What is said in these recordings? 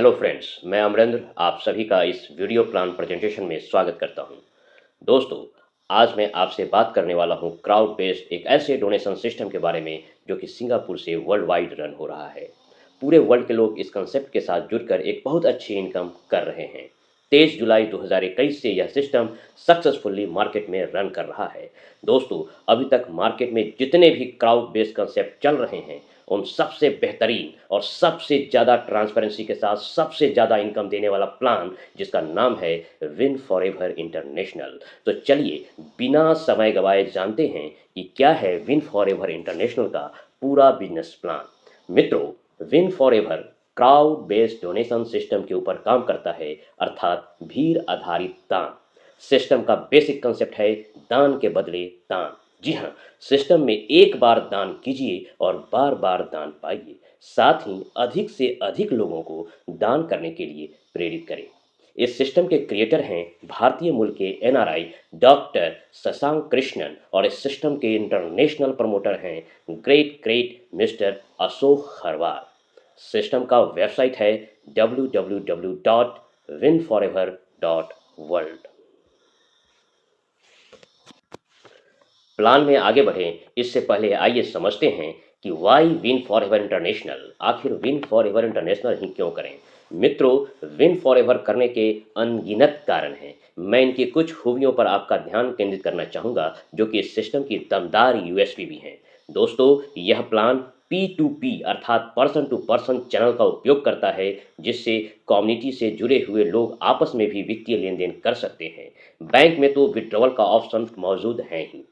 Hello friends, मैं अमरेंद्र आप सभी का इस वीडियो प्लान प्रेजेंटेशन में स्वागत करता हूं। दोस्तों, आज मैं आपसे बात करने वाला हूं क्राउड बेस्ड एक ऐसे डोनेशन सिस्टम के बारे में जो कि सिंगापुर से वर्ल्ड वाइड रन हो रहा है। पूरे वर्ल्ड के लोग इस कंसेप्ट के साथ जुड़कर एक बहुत अच्छी इनकम कर रहे हैं। 23 जुलाई 2021 से यह सिस्टम सक्सेसफुली मार्केट में रन कर रहा है। दोस्तों, अभी तक मार्केट में जितने भी क्राउड बेस्ड कंसेप्ट चल रहे हैं उन सबसे बेहतरीन और सबसे ज़्यादा ट्रांसपेरेंसी के साथ सबसे ज़्यादा इनकम देने वाला प्लान जिसका नाम है विन फॉरएवर इंटरनेशनल। तो चलिए बिना समय गवाए जानते हैं कि क्या है विन फॉरएवर इंटरनेशनल का पूरा बिजनेस प्लान। मित्रों, win forever crowd based donation system के ऊपर काम करता है, अर्थात भीड़ आधारित दान। सिस्टम का बेसिक कंसेप्ट है दान के बदले दान। जी हाँ, सिस्टम में एक बार दान कीजिए और बार बार दान पाइए, साथ ही अधिक से अधिक लोगों को दान करने के लिए प्रेरित करें। इस सिस्टम के क्रिएटर हैं भारतीय मूल के एनआरआई डॉक्टर शशांक कृष्णन और इस सिस्टम के इंटरनेशनल प्रमोटर हैं great great mister Ashok Kharwar. System का वेबसाइट है www.winforever.world। प्लान में आगे बढ़ें इससे पहले आइए समझते हैं कि why win for ever international, आखिर विन फॉर एवर इंटरनेशनल ही क्यों करें। मित्रों, विन फॉर एवर करने के अनगिनत कारण हैं। मैं इनकी कुछ खूबियों पर आपका ध्यान केंद्रित करना चाहूँगा जो कि इस सिस्टम की दमदार यूएसपी भी हैं। दोस्तों, यह प्लान P2P अर्थात पर्सन टू पर्सन चैनल का उपयोग करता है, जिससे कम्युनिटी से जुड़े हुए लोग आपस में भी वित्तीय लेन देन कर सकते हैं। बैंक में तो विड्रॉवल का ऑप्शन मौजूद है ही।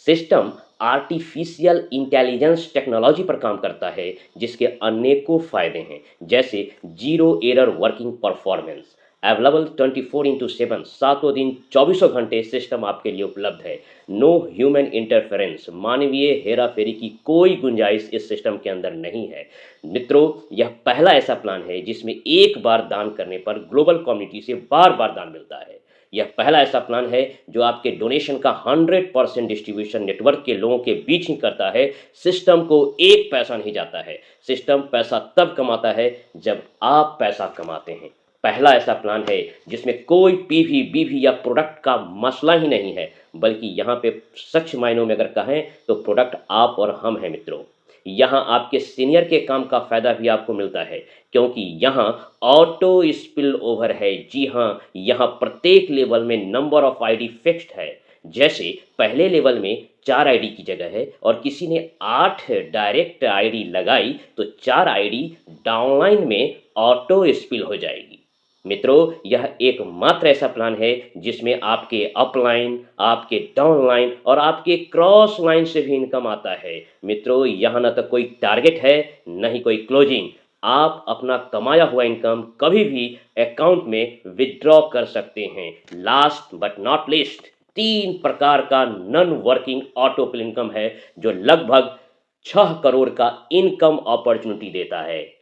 सिस्टम आर्टिफिशियल इंटेलिजेंस टेक्नोलॉजी पर काम करता है जिसके अनेकों फायदे हैं, जैसे zero error working performance, available 24/7 सातों दिन 24 घंटे सिस्टम आपके लिए उपलब्ध है। नो ह्यूमन इंटरफेरेंस, मानवीय हेराफेरी की कोई गुंजाइश इस सिस्टम के अंदर नहीं है। मित्रों, यह पहला ऐसा प्लान है जिसमें एक बार दान करने पर ग्लोबल कम्युनिटी से बार बार दान मिलता है। यह पहला ऐसा प्लान है जो आपके डोनेशन का 100% डिस्ट्रीब्यूशन नेटवर्क के लोगों के बीच ही करता है। सिस्टम को एक पैसा नहीं जाता है। सिस्टम पैसा तब कमाता है जब आप पैसा कमाते हैं। पहला ऐसा प्लान है जिसमें कोई पीवी बीवी या प्रोडक्ट का मसला ही नहीं है, बल्कि यहाँ पे सच मायनों में अगर कहें तो प्रोडक्ट आप और हम हैं। मित्रों, यहाँ आपके सीनियर के काम का फायदा भी आपको मिलता है, क्योंकि यहाँ ऑटो स्पिल ओवर है। जी हाँ, यहाँ प्रत्येक लेवल में नंबर ऑफ आईडी फिक्स्ड है। जैसे पहले लेवल में 4 आईडी की जगह है और किसी ने 8 डायरेक्ट आईडी लगाई तो 4 आईडी डाउनलाइन में ऑटो स्पिल हो जाएगी। मित्रों, यह एकमात्र ऐसा प्लान है जिसमें आपके अपलाइन, आपके डाउनलाइन और आपके क्रॉस लाइन से भी इनकम आता है। मित्रों, यहाँ न तो कोई टारगेट है न ही कोई क्लोजिंग। आप अपना कमाया हुआ इनकम कभी भी अकाउंट में विड्रॉ कर सकते हैं। लास्ट बट नॉट लीस्ट, 3 प्रकार का नॉन वर्किंग ऑटो पे इनकम है जो लगभग 6 करोड़ का इनकम अपॉर्चुनिटी देता है।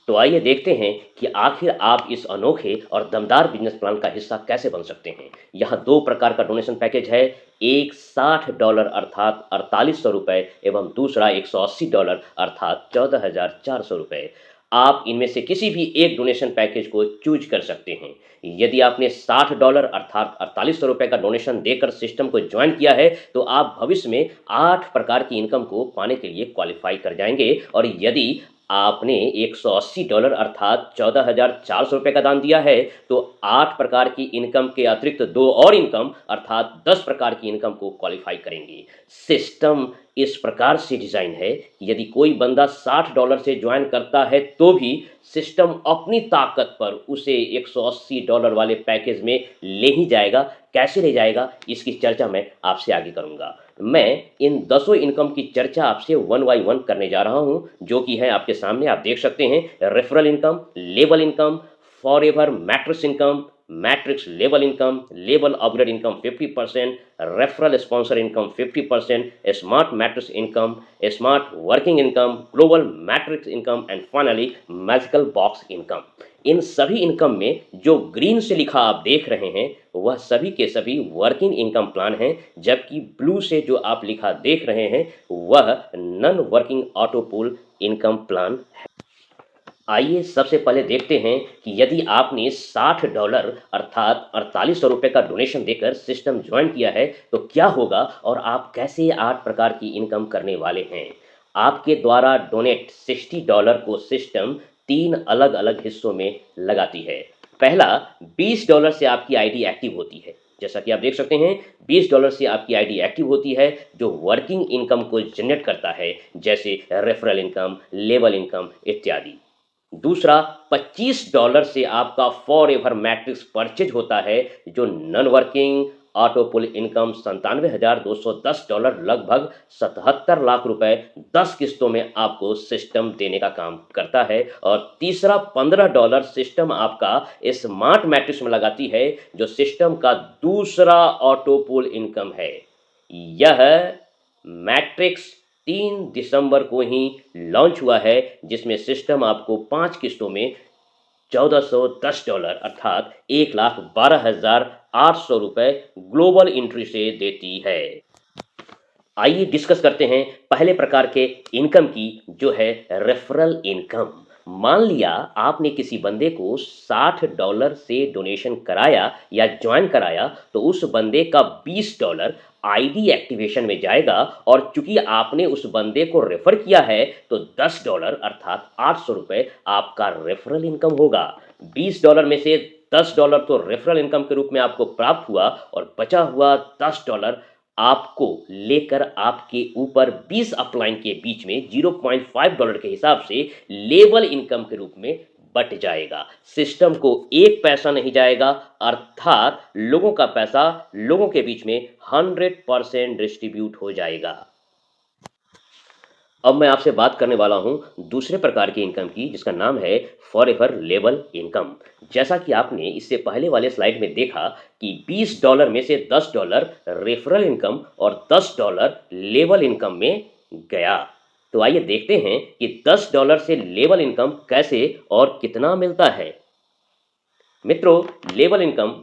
तो आइए देखते हैं कि आखिर आप इस अनोखे और दमदार बिजनेस प्लान का हिस्सा कैसे बन सकते हैं। यहाँ 2 प्रकार का डोनेशन पैकेज है, एक $60 अर्थात 4800 रुपये एवं दूसरा $180 अर्थात 14,400 रुपये। आप इनमें से किसी भी एक डोनेशन पैकेज को चूज कर सकते हैं। यदि आपने $60 अर्थात 4800 रुपये का डोनेशन देकर सिस्टम को ज्वाइन किया है तो आप भविष्य में 8 प्रकार की इनकम को पाने के लिए क्वालिफाई कर जाएंगे। और यदि आपने $180 अर्थात 14,400 रुपये का दान दिया है तो 8 प्रकार की इनकम के अतिरिक्त 2 और इनकम अर्थात 10 प्रकार की इनकम को क्वालिफाई करेंगे। सिस्टम इस प्रकार से डिज़ाइन है कि यदि कोई बंदा $60 से ज्वाइन करता है तो भी सिस्टम अपनी ताकत पर उसे $180 वाले पैकेज में ले ही जाएगा। कैसे ले जाएगा इसकी चर्चा मैं आपसे आगे करूंगा। मैं इन 10 इनकम की चर्चा आपसे वन बाय वन करने जा रहा हूं, जो कि है आपके सामने। आप देख सकते हैं referral income, level income, forever matrix income, matrix level income, level upgrade income 50%, referral sponsor income 50%, smart matrix income, smart working income, global matrix income and finally magical box income. इन सभी इनकम में जो green से लिखा आप देख रहे हैं वह सभी के सभी वर्किंग इनकम प्लान हैं, जबकि ब्लू से जो आप लिखा देख रहे हैं वह non working auto pool income plan है। आइए सबसे पहले देखते हैं कि यदि आपने $60 अर्थात 4800 रुपये का डोनेशन देकर सिस्टम ज्वाइन किया है तो क्या होगा और आप कैसे 8 प्रकार की इनकम करने वाले हैं। आपके द्वारा डोनेट $60 को सिस्टम 3 अलग अलग हिस्सों में लगाती है। पहला, $20 से आपकी आईडी एक्टिव होती है। जैसा कि आप देख सकते हैं, $20 से आपकी आईडी एक्टिव होती है जो वर्किंग इनकम को जनरेट करता है, जैसे रेफरल इनकम, लेवल इनकम इत्यादि। दूसरा, $25 से आपका फॉर एवर मैट्रिक्स परचेज होता है जो नॉन वर्किंग ऑटो पुल इनकम $97,210 लगभग 77 लाख रुपए 10 किस्तों में आपको सिस्टम देने का काम करता है। और तीसरा, $15 सिस्टम आपका स्मार्ट मैट्रिक्स में लगाती है जो सिस्टम का दूसरा ऑटो पुल इनकम है। यह मैट्रिक्स 3 दिसंबर को ही लॉन्च हुआ है जिसमें सिस्टम आपको 5 किस्तों में $1410 अर्थात 1,12,800 रुपये ग्लोबल एंट्री से देती है। आइए डिस्कस करते हैं पहले प्रकार के इनकम की, जो है रेफरल इनकम। मान लिया आपने किसी बंदे को $60 से डोनेशन कराया या ज्वाइन कराया तो उस बंदे का $20 आईडी एक्टिवेशन में जाएगा और चूंकि आपने उस बंदे को रेफर किया है तो $10 अर्थात 800 रुपये आपका रेफरल इनकम होगा। $20 में से $10 तो रेफरल इनकम के रूप में आपको प्राप्त हुआ और बचा हुआ $10 आपको लेकर आपके ऊपर 20 अपलाइन के बीच में $0.5 के हिसाब से लेवल इनकम के रूप में बट जाएगा। सिस्टम को एक पैसा नहीं जाएगा, अर्थात लोगों का पैसा लोगों के बीच में 100% डिस्ट्रीब्यूट हो जाएगा। अब मैं आपसे बात करने वाला हूं दूसरे प्रकार की इनकम की, जिसका नाम है फॉरएवर लेवल इनकम। जैसा कि आपने इससे पहले वाले स्लाइड में देखा कि $20 में से $10 रेफरल इनकम और $10 लेवल इनकम में गया। तो आइए देखते हैं कि $10 से लेवल इनकम कैसे और कितना मिलता है। मित्रों, लेवल इनकम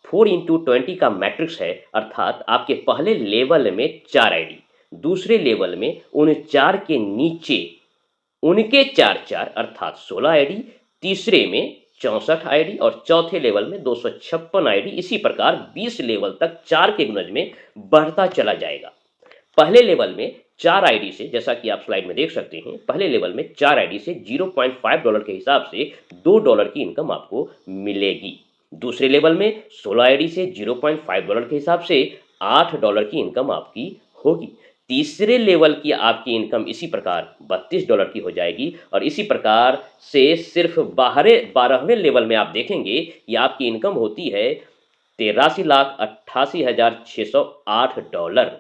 4 इंटू 20 का मैट्रिक्स है, अर्थात आपके पहले लेवल में 4 आईडी, दूसरे लेवल में उन 4 के नीचे उनके 4 अर्थात 16 आईडी, तीसरे में 64 आईडी और चौथे लेवल में 256 आईडी। इसी प्रकार 20 लेवल तक 4 के गुणज में बढ़ता चला जाएगा। पहले लेवल में 4 आईडी से, जैसा कि आप स्लाइड में देख सकते हैं, पहले लेवल में 4 आईडी से $0.5 के हिसाब से $2 की इनकम आपको मिलेगी। दूसरे लेवल में 16 आईडी से $0.5 के हिसाब से $8 की इनकम आपकी होगी। तीसरे लेवल की आपकी इनकम इसी प्रकार $32 की हो जाएगी और इसी प्रकार से सिर्फ 12वें लेवल में आप देखेंगे कि आपकी इनकम होती है $83,88,608,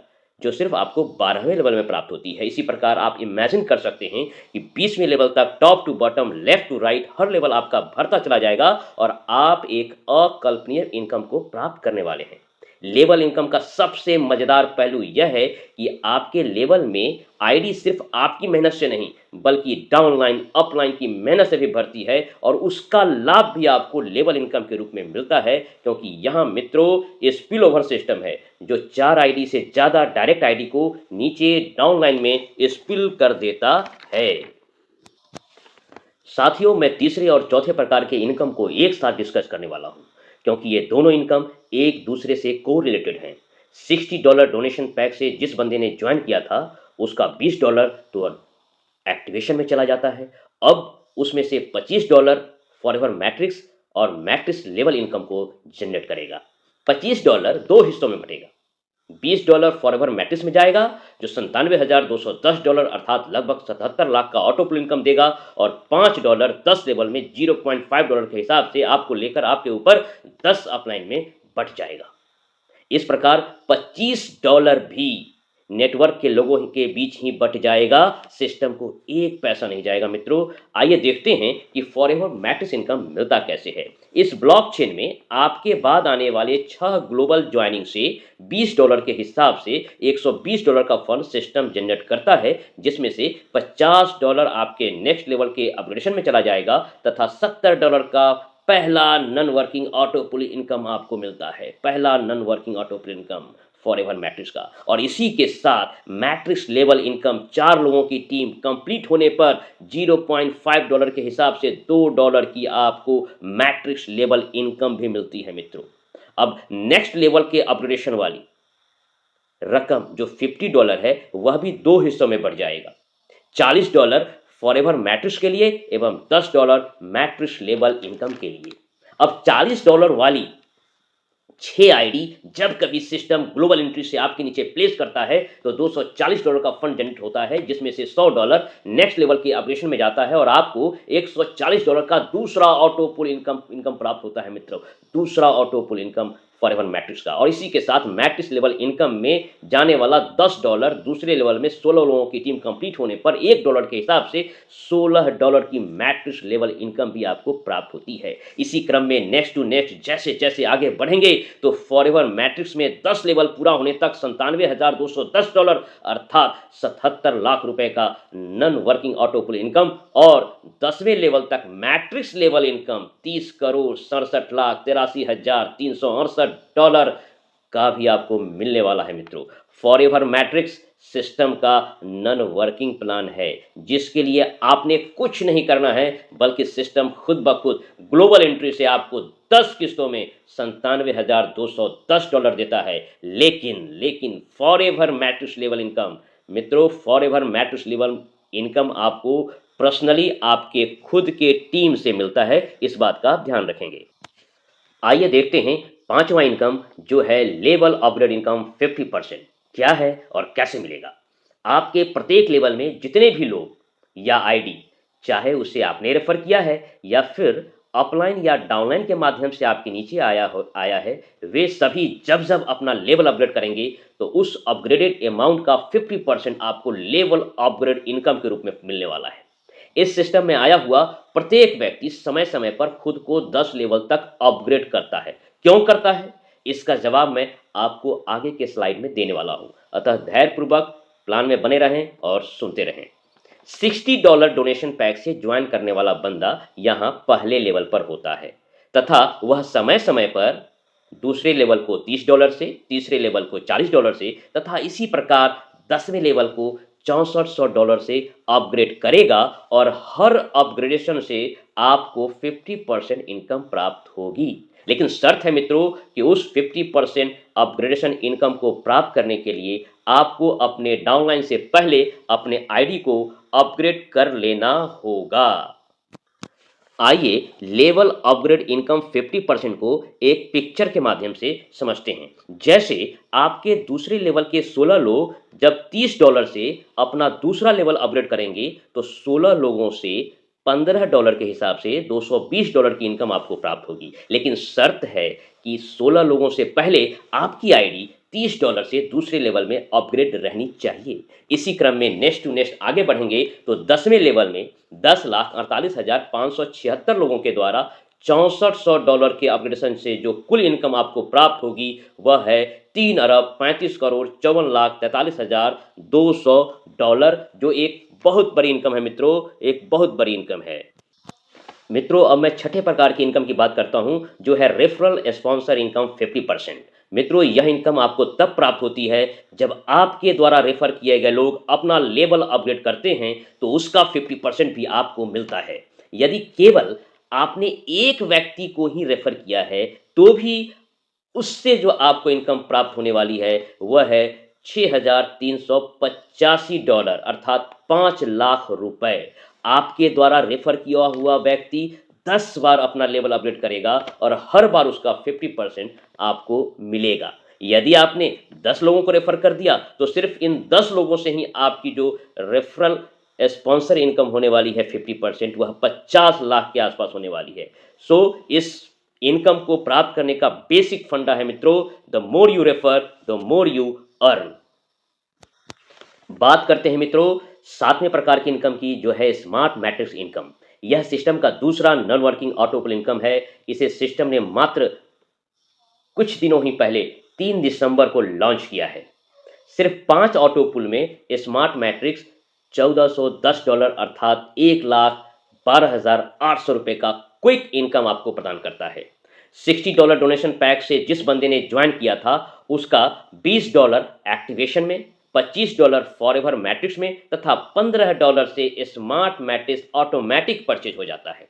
जो सिर्फ आपको 12वें लेवल में प्राप्त होती है। इसी प्रकार आप इमेजिन कर सकते हैं कि 20वें लेवल तक top to bottom, left to right, हर लेवल आपका बढ़ता चला जाएगा और आप एक अकल्पनीय इनकम को प्राप्त करने वाले हैं। लेवल इनकम का सबसे मजेदार पहलू यह है कि आपके लेवल में आईडी सिर्फ आपकी मेहनत से नहीं बल्कि डाउनलाइन अपलाइन की मेहनत से भी बढ़ती है और उसका लाभ भी आपको लेवल इनकम के रूप में मिलता है, क्योंकि यहाँ मित्रों स्पिल ओवर सिस्टम है जो 4 आईडी से ज़्यादा डायरेक्ट आईडी को नीचे डाउनलाइन में स्पिल कर देता है। साथियों, मैं तीसरे और चौथे प्रकार के इनकम को एक साथ डिस्कस करने वाला हूं, क्योंकि ये दोनों इनकम एक दूसरे से कोरिलेटेड हैं। $60 डोनेशन पैक से जिस बंदे ने ज्वाइन किया था उसका $20 तो एक्टिवेशन में चला जाता है। अब उसमें से $25 फॉरएवर मैट्रिक्स और मैट्रिक्स लेवल इनकम को जनरेट करेगा। $25 दो हिस्सों में बटेगा। $20 फॉरएवर मैट्रिक्स में जाएगा जो $97,210 अर्थात लगभग 77 लाख का ऑटो पुल इनकम देगा और $5 10 लेवल में $0.5 के हिसाब से आपको लेकर आपके ऊपर 10 अपलाइन में बट जाएगा। इस प्रकार $25 भी नेटवर्क के लोगों के बीच ही बट जाएगा, सिस्टम को एक पैसा नहीं जाएगा। मित्रों, आइए देखते हैं कि फॉरएवर मैट्रिक्स इनकम मिलता कैसे है। इस ब्लॉकचेन में आपके बाद आने वाले 6 ग्लोबल ज्वाइनिंग से $20 के हिसाब से $120 का फंड सिस्टम जनरेट करता है, जिसमें से $50 आपके नेक्स्ट लेवल के अपग्रेडेशन में चला जाएगा तथा $70 का पहला नॉन वर्किंग ऑटो पुल इनकम आपको मिलता है। पहला नॉन वर्किंग ऑटो पुल इनकम फॉरएवर मैट्रिक्स का। और इसी के साथ मैट्रिक्स लेवल इनकम 4 लोगों की टीम कंप्लीट होने पर $0.5 के हिसाब से $2 की आपको मैट्रिक्स लेवल इनकम भी मिलती है मित्रों। अब नेक्स्ट लेवल के अपग्रेडेशन वाली रकम जो $50 है वह भी 2 हिस्सों में बढ़ जाएगा। $40 फॉरएवर मैट्रिक्स के लिए एवं $10 मैट्रिक्स लेवल इनकम के लिए। अब $40 वाली 6 आईडी जब कभी सिस्टम ग्लोबल एंट्री से आपके नीचे प्लेस करता है तो $240 का फंड जनरेट होता है, जिसमें से $100 नेक्स्ट लेवल के ऑपरेशन में जाता है और आपको $140 का दूसरा ऑटो पुल इनकम प्राप्त होता है मित्रों, दूसरा ऑटो पुल इनकम फॉरएवर मैट्रिक्स का। और इसी के साथ मैट्रिक्स लेवल इनकम में जाने वाला $10 दूसरे लेवल में 16 लोगों की टीम कंप्लीट होने पर $1 के हिसाब से $16 की मैट्रिक्स लेवल इनकम भी आपको प्राप्त होती है। इसी क्रम में नेक्स्ट टू नेक्स्ट जैसे जैसे आगे बढ़ेंगे तो फॉरएवर मैट्रिक्स में 10 लेवल पूरा होने तक $97,210 अर्थात 77 लाख रुपए का नॉन वर्किंग ऑटो पुल इनकम और 10वें लेवल तक मैट्रिक्स लेवल इनकम $30,67,83,368 का भी आपको मिलने वाला है मित्रों। फॉरएवर मैट्रिक्स सिस्टम का नॉन वर्किंग प्लान है जिसके लिए आपने कुछ नहीं करना है, बल्कि सिस्टम खुद ब खुद ग्लोबल एंट्री से आपको 10 किस्तों में $97,210 देता है। लेकिन फॉरएवर मैट्रिक्स लेवल इनकम मित्रों, फॉरएवर मैट्रिक्स लेवल इनकम आपको पर्सनली आपके खुद के टीम से मिलता है, इस बात का आप ध्यान रखेंगे। आइए देखते हैं 5वां इनकम जो है लेवल अपग्रेड इनकम 50%, क्या है और कैसे मिलेगा। आपके प्रत्येक लेवल में जितने भी लोग या आईडी, चाहे उसे आपने रेफर किया है या फिर अपलाइन या डाउनलाइन के माध्यम से आपके नीचे आया है, वे सभी जब जब अपना लेवल अपग्रेड करेंगे तो उस अपग्रेडेड अमाउंट का 50% आपको लेवल अपग्रेड इनकम के रूप में मिलने वाला है। इस सिस्टम में आया हुआ प्रत्येक व्यक्ति समय समय पर खुद को 10 लेवल तक अपग्रेड करता है। क्यों करता है, इसका जवाब मैं आपको आगे के स्लाइड में देने वाला हूं, अतः धैर्यपूर्वक प्लान में बने रहें और सुनते रहें। $60 डोनेशन पैक से ज्वाइन करने वाला बंदा यहां पहले लेवल पर होता है तथा वह समय समय पर दूसरे लेवल को $30 से, तीसरे लेवल को $40 से तथा इसी प्रकार 10वें लेवल को $6400 से अपग्रेड करेगा और हर अपग्रेडेशन से आपको 50% इनकम प्राप्त होगी। लेकिन शर्त है मित्रों कि उस 50% अपग्रेडेशन इनकम को प्राप्त करने के लिए आपको अपने डाउनलाइन से पहले अपने आईडी को अपग्रेड कर लेना होगा। आइए लेवल अपग्रेड इनकम 50% को एक पिक्चर के माध्यम से समझते हैं। जैसे आपके दूसरे लेवल के 16 लोग जब $30 से अपना दूसरा लेवल अपग्रेड करेंगे तो 16 लोगों से $15 के हिसाब से $220 की इनकम आपको प्राप्त होगी। लेकिन शर्त है कि 16 लोगों से पहले आपकी आईडी $30 से दूसरे लेवल में अपग्रेड रहनी चाहिए। इसी क्रम में नेक्स्ट टू नेक्स्ट आगे बढ़ेंगे तो 10वें लेवल में 10,48,576 लोगों के द्वारा $6400 के अपग्रेडेशन से जो कुल इनकम आपको प्राप्त होगी वह है $3,35,54,43,200, जो एक बहुत बड़ी इनकम है मित्रों, एक बहुत बड़ी इनकम है। मित्रों अब मैं छठे प्रकार की इनकम की बात करता हूं जो है रेफरल स्पॉन्सर इनकम 50%। मित्रों यह इनकम आपको तब प्राप्त होती है जब आपके द्वारा रेफर किए गए लोग अपना लेवल अपग्रेड करते हैं तो उसका 50% भी आपको मिलता है। यदि केवल आपने एक व्यक्ति को ही रेफर किया है तो भी उससे जो आपको इनकम प्राप्त होने वाली है वह है $6,385 अर्थात 5 लाख रुपए। आपके द्वारा रेफर किया हुआ व्यक्ति 10 बार अपना लेवल अपडेट करेगा और हर बार उसका 50% आपको मिलेगा। यदि आपने 10 लोगों को रेफर कर दिया तो सिर्फ इन 10 लोगों से ही आपकी जो रेफरल स्पॉन्सर इनकम होने वाली है 50%, वह 50 लाख के आसपास होने वाली है। सो इस इनकम को प्राप्त करने का बेसिक फंडा है मित्रों, the more you refer the more you earn. बात करते हैं मित्रों 7वें प्रकार की इनकम की जो है स्मार्ट मैट्रिक्स इनकम। यह सिस्टम का दूसरा नॉन वर्किंग ऑटोपुल इनकम है। इसे सिस्टम ने मात्र कुछ दिनों ही पहले 3 दिसंबर को लॉन्च किया है। सिर्फ 5 ऑटोपुल में स्मार्ट मैट्रिक्स $1410 अर्थात 1,12,800 रुपए का क्विक इनकम आपको प्रदान करता है। $60 डोनेशन पैक से जिस बंदे ने ज्वाइन किया था उसका $20 एक्टिवेशन में, $25 फॉरएवर मैट्रिक्स में तथा $15 से स्मार्ट मैट्रिक्स ऑटोमेटिक परचेज हो जाता है।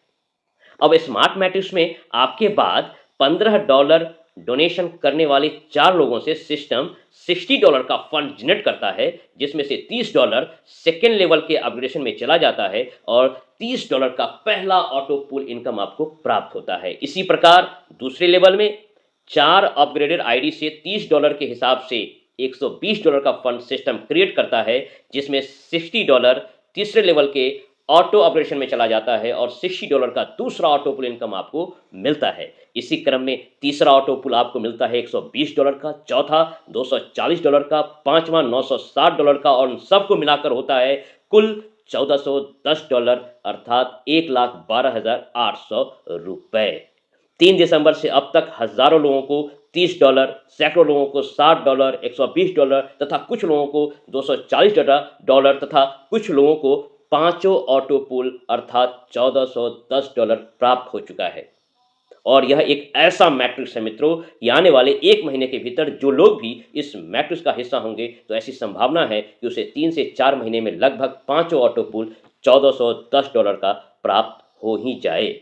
अब स्मार्ट मैट्रिक्स में आपके बाद $15 डोनेशन करने वाले 4 लोगों से सिस्टम $60 का फंड जनरेट करता है, जिसमें से $30 सेकेंड लेवल के अपग्रेडेशन में चला जाता है और $30 का पहला ऑटो पुल इनकम आपको प्राप्त होता है। इसी प्रकार दूसरे लेवल में 4 अपग्रेडेड आईडी से $30 के हिसाब से $120 का फंड सिस्टम क्रिएट करता है, जिसमें $60 तीसरे लेवल के ऑटो ऑपरेशन में चला जाता है और $60 का दूसरा ऑटो पुल इनकम आपको मिलता है। इसी क्रम में तीसरा ऑटो पुल आपको मिलता है $120 का, चौथा $240 का, पांचवा $960 का और उन सबको मिलाकर होता है कुल $1410 अर्थात $1,12,800 रुपए। 3 दिसंबर से अब तक हजारों लोगों को $30, सैकड़ों लोगों को $60, $120 तथा कुछ लोगों को $240 तथा कुछ लोगों को पांचों ऑटो पुल अर्थात $1410 प्राप्त हो चुका है। और यह एक ऐसा मैट्रिक्स है मित्रों कि आने वाले 1 महीने के भीतर जो लोग भी इस मैट्रिक्स का हिस्सा होंगे तो ऐसी संभावना है कि उसे 3 से 4 महीने में लगभग पांचों ऑटो पुल $1410 का प्राप्त हो ही जाए।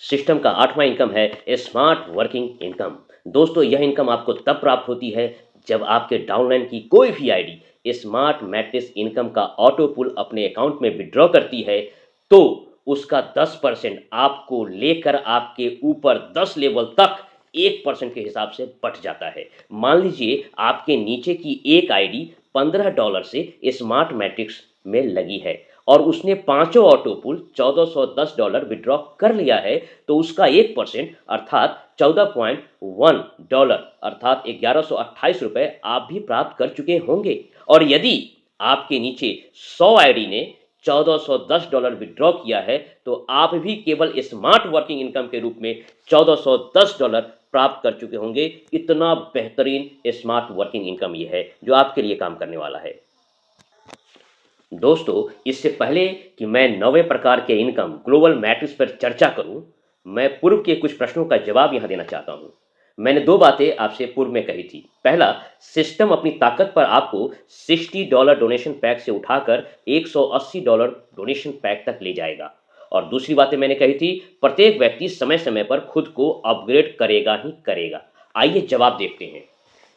सिस्टम का 8वां इनकम है स्मार्ट वर्किंग इनकम। दोस्तों, यह इनकम आपको तब प्राप्त होती है जब आपके डाउनलाइन की कोई भी आईडी स्मार्ट मैट्रिक्स इनकम का ऑटो पुल अपने अकाउंट में विड्रॉ करती है तो उसका 10% आपको लेकर आपके ऊपर 10 लेवल तक 1% के हिसाब से बढ़ जाता है। मान लीजिए आपके नीचे की एक आईडी $15 से स्मार्ट मैट्रिक्स में लगी है और उसने पांचों ऑटो पुल $1410 विड्रॉ कर लिया है तो उसका 1% अर्थात $14.1 अर्थात ₹1128 आप भी प्राप्त कर चुके होंगे। और यदि आपके नीचे 100 आईडी ने $1410 विड्रॉ किया है तो आप भी केवल स्मार्ट वर्किंग इनकम के रूप में $1410 प्राप्त कर चुके होंगे। इतना बेहतरीन स्मार्ट वर्किंग इनकम ये है जो आपके लिए काम करने वाला है। दोस्तों, इससे पहले कि मैं 9वें प्रकार के इनकम ग्लोबल मैट्रिक्स पर चर्चा करूं, मैं पूर्व के कुछ प्रश्नों का जवाब यहां देना चाहता हूं। मैंने 2 बातें आपसे पूर्व में कही थी। पहला, सिस्टम अपनी ताकत पर आपको $60 डोनेशन पैक से उठाकर $180 डोनेशन पैक तक ले जाएगा। और दूसरी बातें मैंने कही थी, प्रत्येक व्यक्ति समय समय पर खुद को अपग्रेड करेगा ही करेगा। आइए जवाब देखते हैं।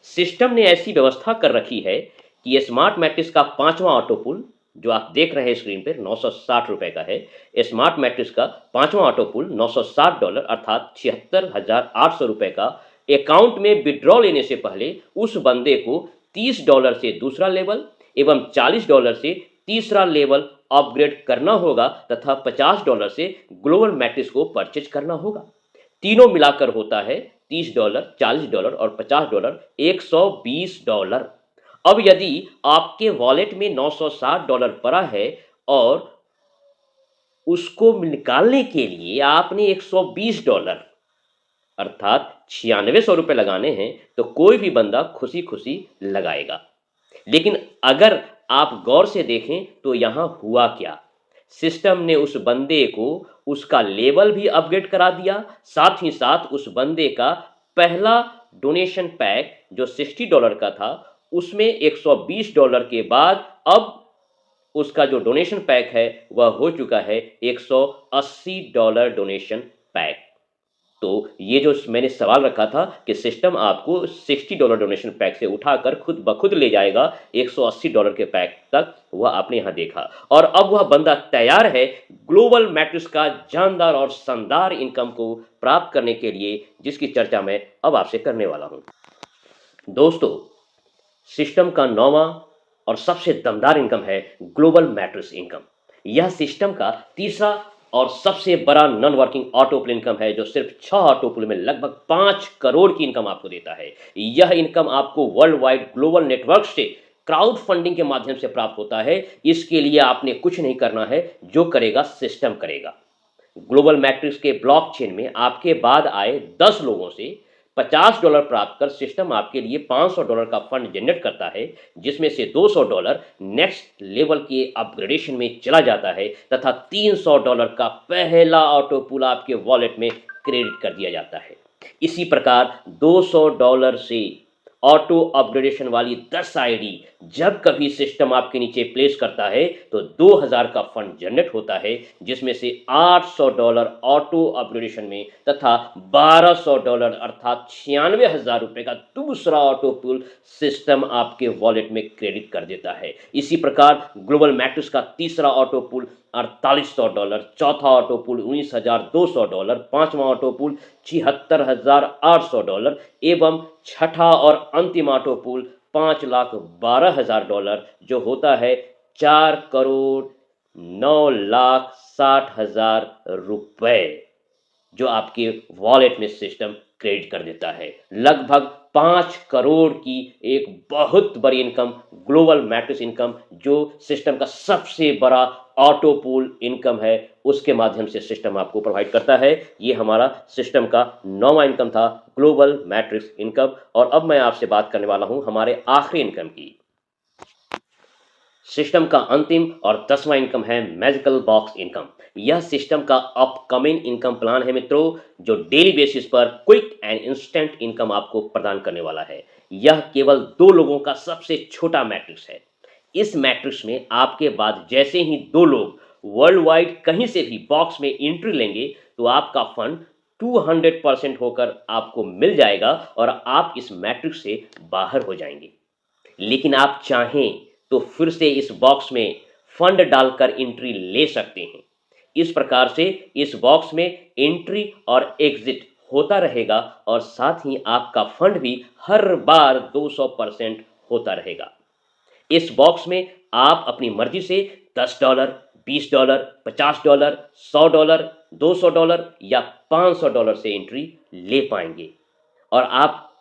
सिस्टम ने ऐसी व्यवस्था कर रखी है कि स्मार्ट मैट्रिक्स का 5वां ऑटो पुल जो आप देख रहे हैं स्क्रीन पर ₹960 का है। स्मार्ट मैट्रिक्स का 5वां ऑटो पुल $960 अर्थात ₹76,800 का अकाउंट में विड्रॉ लेने से पहले उस बंदे को $30 से दूसरा लेवल एवं $40 से तीसरा लेवल अपग्रेड करना होगा तथा $50 से ग्लोबल मैट्रिक्स को परचेज करना होगा। तीनों मिलाकर होता है $30, $40 और $50 $120। अब यदि आपके वॉलेट में $960 पड़ा है और उसको निकालने के लिए आपने $120 अर्थात ₹9600 लगाने हैं तो कोई भी बंदा खुशी खुशी लगाएगा। लेकिन अगर आप गौर से देखें तो यहां हुआ क्या, सिस्टम ने उस बंदे को उसका लेवल भी अपग्रेड करा दिया, साथ ही साथ उस बंदे का पहला डोनेशन पैक जो $60 का था उसमें $120 के बाद अब उसका जो डोनेशन पैक है वह हो चुका है $180 डोनेशन पैक। तो ये जो मैंने सवाल रखा था कि सिस्टम आपको $60 डोनेशन पैक से उठाकर खुद ब खुद ले जाएगा $180 के पैक तक, वह आपने यहां देखा। और अब वह बंदा तैयार है ग्लोबल मैट्रिक्स का जानदार और शानदार इनकम को प्राप्त करने के लिए, जिसकी चर्चा मैं अब आपसे करने वाला हूं। दोस्तों, सिस्टम का 9वां और सबसे दमदार इनकम है ग्लोबल मैट्रिक्स इनकम। यह सिस्टम का तीसरा और सबसे बड़ा नॉन वर्किंग ऑटो पुल इनकम है जो सिर्फ 6 ऑटो पुल में लगभग 5 करोड़ की इनकम आपको देता है। यह इनकम आपको वर्ल्ड वाइड ग्लोबल नेटवर्क से क्राउड फंडिंग के माध्यम से प्राप्त होता है। इसके लिए आपने कुछ नहीं करना है, जो करेगा सिस्टम करेगा। ग्लोबल मैट्रिक्स के ब्लॉकचेन में आपके बाद आए 10 लोगों से $50 प्राप्त कर सिस्टम आपके लिए $500 का फंड जनरेट करता है, जिसमें से $200 नेक्स्ट लेवल के अपग्रेडेशन में चला जाता है तथा $300 का पहला ऑटो पुल आपके वॉलेट में क्रेडिट कर दिया जाता है। इसी प्रकार $200 से ऑटो अपग्रेडेशन वाली 10 आईडी जब कभी सिस्टम आपके नीचे प्लेस करता है तो 2000 का फंड जनरेट होता है, जिसमें से $800 ऑटो अपग्रेडेशन में तथा $1200 अर्थात 96,000 रुपये का दूसरा ऑटो पुल सिस्टम आपके वॉलेट में क्रेडिट कर देता है। इसी प्रकार ग्लोबल मैट्रिक्स का तीसरा ऑटो पुल $4800, चौथा ऑटो पुल $19,200, पांचवा ऑटो पुल $76,800 एवं छठा और अंतिम ऑटो पुल $5,12,000 जो होता है $4,09,60,000 जो आपके वॉलेट में सिस्टम क्रेडिट कर देता है। लगभग 5 करोड़ की एक बहुत बड़ी इनकम, ग्लोबल मैट्रिक्स इनकम, जो सिस्टम का सबसे बड़ा ऑटो पूल इनकम है, उसके माध्यम से सिस्टम आपको प्रोवाइड करता है। ये हमारा सिस्टम का 9वां इनकम था, ग्लोबल मैट्रिक्स इनकम। और अब मैं आपसे बात करने वाला हूं हमारे आखिरी इनकम की। सिस्टम का अंतिम और 10वां इनकम है मैजिकल बॉक्स इनकम। यह सिस्टम का अपकमिंग इनकम प्लान है मित्रों, जो डेली बेसिस पर क्विक एंड इंस्टेंट इनकम आपको प्रदान करने वाला है। यह केवल 2 लोगों का सबसे छोटा मैट्रिक्स है। इस मैट्रिक्स में आपके बाद जैसे ही 2 लोग वर्ल्ड वाइड कहीं से भी बॉक्स में एंट्री लेंगे तो आपका फंड 200% होकर आपको मिल जाएगा और आप इस मैट्रिक्स से बाहर हो जाएंगे। लेकिन आप चाहें तो फिर से इस बॉक्स में फंड डालकर एंट्री ले सकते हैं। इस प्रकार से इस बॉक्स में एंट्री और एग्जिट होता रहेगा और साथ ही आपका फंड भी हर बार 200% होता रहेगा। इस बॉक्स में आप अपनी मर्जी से $10, $20, $50, $100, $200 या $500 से एंट्री ले पाएंगे और आप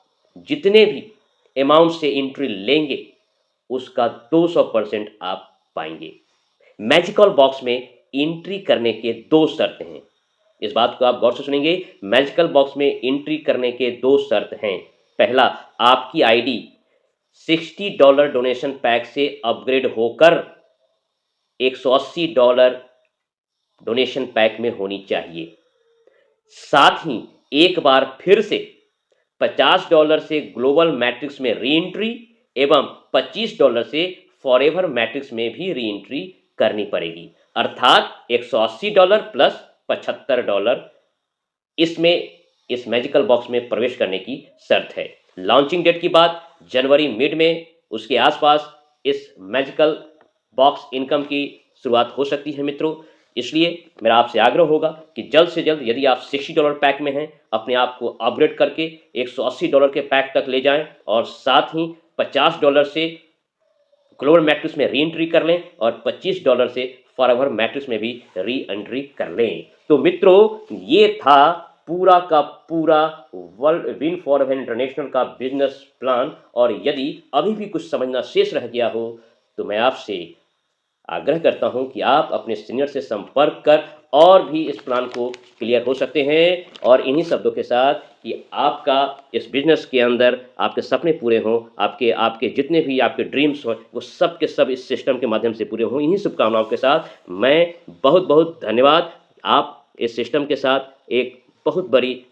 जितने भी अमाउंट से एंट्री लेंगे उसका 200% आप पाएंगे। मैजिकल बॉक्स में एंट्री करने के 2 शर्त हैं। इस बात को आप गौर से सुनेंगे। मैजिकल बॉक्स में एंट्री करने के 2 शर्त हैं। पहला, आपकी आईडी $60 डोनेशन पैक से अपग्रेड होकर $180 डोनेशन पैक में होनी चाहिए। साथ ही एक बार फिर से $50 से ग्लोबल मैट्रिक्स में री एंट्री एवं $25 से फॉरएवर मैट्रिक्स में भी री एंट्री करनी पड़ेगी, अर्थात $180 प्लस $75 इसमें इस मैजिकल बॉक्स में प्रवेश करने की शर्त है। लॉन्चिंग डेट की बात जनवरी मिड में उसके आसपास इस मैजिकल बॉक्स इनकम की शुरुआत हो सकती है मित्रों। इसलिए मेरा आपसे आग्रह होगा कि जल्द से जल्द यदि आप $60 पैक में हैं, अपने आप को अपग्रेड करके $180 के पैक तक ले जाएं और साथ ही $50 से ग्लोबल मैट्रिक्स में री एंट्री कर लें और $25 से फॉरएवर मैट्रिक्स में भी री एंट्री कर लें। तो मित्रों, ये था पूरा का पूरा वर्ल्ड विन फॉरएवर इंटरनेशनल का बिजनेस प्लान। और यदि अभी भी कुछ समझना शेष रह गया हो तो मैं आपसे आग्रह करता हूं कि आप अपने सीनियर से संपर्क कर और भी इस प्लान को क्लियर हो सकते हैं। और इन्हीं शब्दों के साथ कि आपका इस बिजनेस के अंदर आपके सपने पूरे हों, आपके आपके जितने भी आपके ड्रीम्स हो वो सब के सब इस सिस्टम के माध्यम से पूरे हों, इन्हीं शुभकामनाओं के साथ मैं बहुत बहुत धन्यवाद। आप इस सिस्टम के साथ एक बहुत बड़ी